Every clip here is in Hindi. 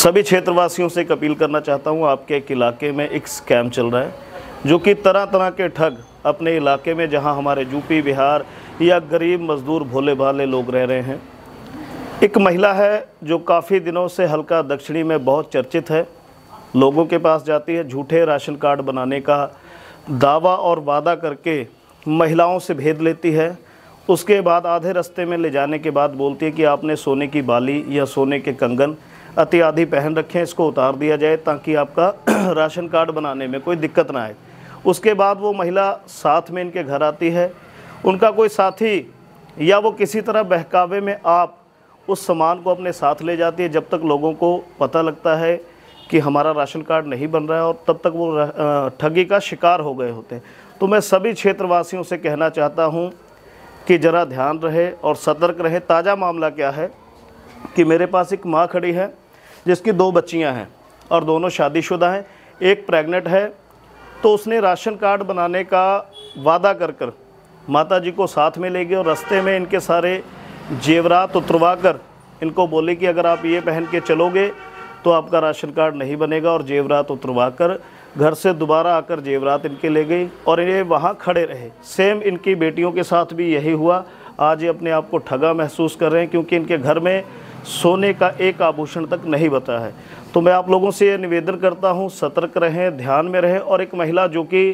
सभी क्षेत्रवासियों से एक अपील करना चाहता हूं, आपके एक इलाके में एक स्कैम चल रहा है जो कि तरह तरह के ठग अपने इलाके में, जहां हमारे यूपी बिहार या गरीब मजदूर भोले भाले लोग रह रहे हैं। एक महिला है जो काफ़ी दिनों से हल्का दक्षिणी में बहुत चर्चित है, लोगों के पास जाती है, झूठे राशन कार्ड बनाने का दावा और वादा करके महिलाओं से भेद लेती है। उसके बाद आधे रास्ते में ले जाने के बाद बोलती है कि आपने सोने की बाली या सोने के कंगन इत्यादि पहन रखे हैं, इसको उतार दिया जाए ताकि आपका राशन कार्ड बनाने में कोई दिक्कत ना आए। उसके बाद वो महिला साथ में इनके घर आती है, उनका कोई साथी या वो किसी तरह बहकावे में आप उस सामान को अपने साथ ले जाती है, जब तक लोगों को पता लगता है कि हमारा राशन कार्ड नहीं बन रहा है, और तब तक वो ठगी का शिकार हो गए होते हैं। तो मैं सभी क्षेत्रवासियों से कहना चाहता हूं कि ज़रा ध्यान रहे और सतर्क रहे। ताज़ा मामला क्या है कि मेरे पास एक माँ खड़ी है जिसकी 2 बच्चियां हैं और दोनों शादीशुदा हैं, एक प्रेग्नेंट है। तो उसने राशन कार्ड बनाने का वादा कर माता जी को साथ में ले गई और रास्ते में इनके सारे जेवरात उतरवा कर इनको बोले कि अगर आप ये पहन के चलोगे तो आपका राशन कार्ड नहीं बनेगा, और जेवरात उतरवा कर घर से दोबारा आकर जेवरात इनके ले गई और ये वहाँ खड़े रहे। सेम इनकी बेटियों के साथ भी यही हुआ। आज ये अपने आप को ठगा महसूस कर रहे हैं क्योंकि इनके घर में सोने का एक आभूषण तक नहीं बचा है। तो मैं आप लोगों से ये निवेदन करता हूँ, सतर्क रहें, ध्यान में रहें। और एक महिला जो कि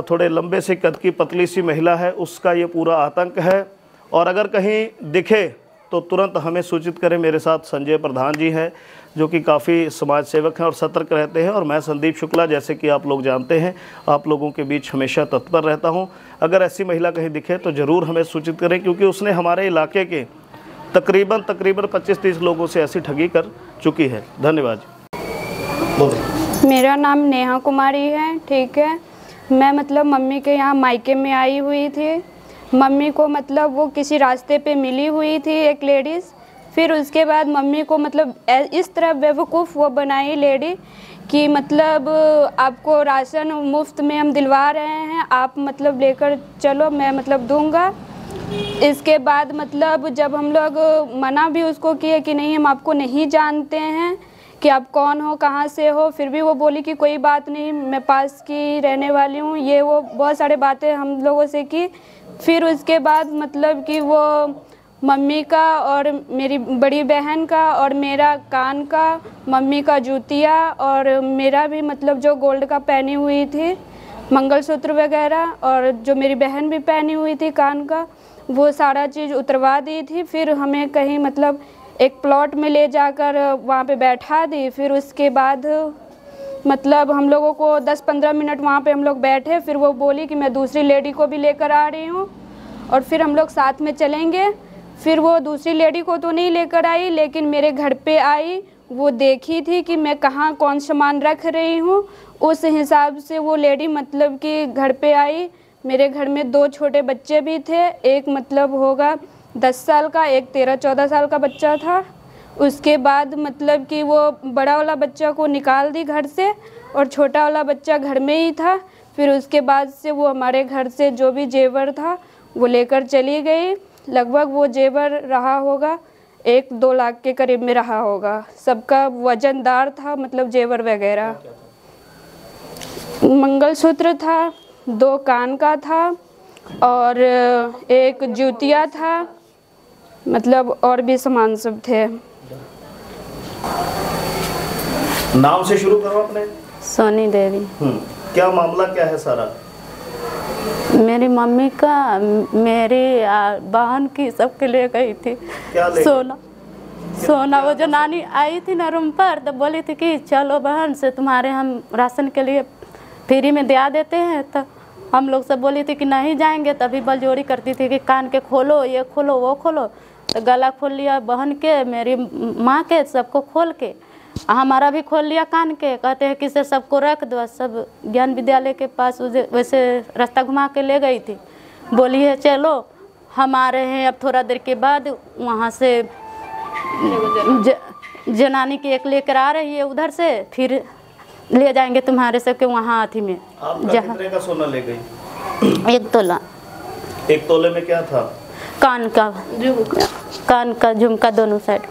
थोड़े लंबे से कद की पतली सी महिला है, उसका ये पूरा आतंक है, और अगर कहीं दिखे तो तुरंत हमें सूचित करें। मेरे साथ संजय प्रधान जी हैं जो कि काफ़ी समाज सेवक हैं और सतर्क रहते हैं, और मैं संदीप शुक्ला, जैसे कि आप लोग जानते हैं, आप लोगों के बीच हमेशा तत्पर रहता हूं। अगर ऐसी महिला कहीं दिखे तो ज़रूर हमें सूचित करें, क्योंकि उसने हमारे इलाके के तकरीबन 25-30 लोगों से ऐसी ठगी कर चुकी है। धन्यवाद। मेरा नाम नेहा कुमारी है, ठीक है। मैं मतलब मम्मी के यहाँ मायके में आई हुई थी। मम्मी को मतलब वो किसी रास्ते पे मिली हुई थी एक लेडीज़। फिर उसके बाद मम्मी को मतलब इस तरह बेवकूफ़ वो बनाई लेडी कि मतलब आपको राशन मुफ्त में हम दिलवा रहे हैं, आप मतलब लेकर चलो, मैं मतलब दूंगा। इसके बाद मतलब जब हम लोग मना भी उसको किए कि नहीं, हम आपको नहीं जानते हैं कि आप कौन हो, कहाँ से हो, फिर भी वो बोली कि कोई बात नहीं, मैं पास की रहने वाली हूँ, ये वो बहुत सारे बातें हम लोगों से की। फिर उसके बाद मतलब कि वो मम्मी का और मेरी बड़ी बहन का और मेरा कान का, मम्मी का जूतिया और मेरा भी मतलब जो गोल्ड का पहनी हुई थी मंगलसूत्र वगैरह, और जो मेरी बहन भी पहनी हुई थी कान का, वो सारा चीज़ उतरवा दी थी। फिर हमें कहीं मतलब एक प्लॉट में ले जाकर वहाँ पे बैठा दी। फिर उसके बाद मतलब हम लोगों को 10-15 मिनट वहाँ पे हम लोग बैठे। फिर वो बोली कि मैं दूसरी लेडी को भी लेकर आ रही हूँ और फिर हम लोग साथ में चलेंगे। फिर वो दूसरी लेडी को तो नहीं लेकर आई, लेकिन मेरे घर पे आई। वो देखी थी कि मैं कहाँ कौन सामान रख रही हूँ, उस हिसाब से वो लेडी मतलब कि घर पे आई। मेरे घर में 2 छोटे बच्चे भी थे, एक मतलब होगा 10 साल का, एक 13-14 साल का बच्चा था। उसके बाद मतलब कि वो बड़ा वाला बच्चा को निकाल दी घर से और छोटा वाला बच्चा घर में ही था। फिर उसके बाद से वो हमारे घर से जो भी जेवर था वो लेकर चली गई। लगभग वो जेवर रहा होगा 1-2 लाख के करीब में रहा होगा। सबका वजनदार था, मतलब जेवर वगैरह। मंगलसूत्र था, 2 कान का था और एक जूतिया था, मतलब और भी सामान सब थे। नाम से शुरू करो अपने। सोनी देवी। क्या मामला क्या है सारा? मेरी मम्मी का मेरी बहन की सबके ले गई थी। क्या ले? सोना वो जो नानी आई थी ना रूम पर, तो बोली थी कि चलो बहन से तुम्हारे हम राशन के लिए फ्री में दिया देते हैं। तो हम लोग सब बोली थी कि नहीं जाएंगे। तभी बलजोरी करती थी कि कान के खोलो, ये खोलो, वो खोलो। तो गला खोल लिया बहन के, मेरी माँ के, सबको खोल के, हमारा भी खोल लिया कान के। कहते हैं कि से सबको रख दो। सब ज्ञान विद्यालय के पास वैसे रास्ता घुमा के ले गई थी। बोली है चलो हम आ रहे हैं। अब थोड़ा देर के बाद वहाँ से जनानी की एक लेकर आ रही है उधर से, फिर ले जाएंगे तुम्हारे सबके वहाँ अथी में। जहाँ कितने का सोना ले गई? 1 तोला। 1 तोले में क्या था? कान का झुमका दोनों साइड।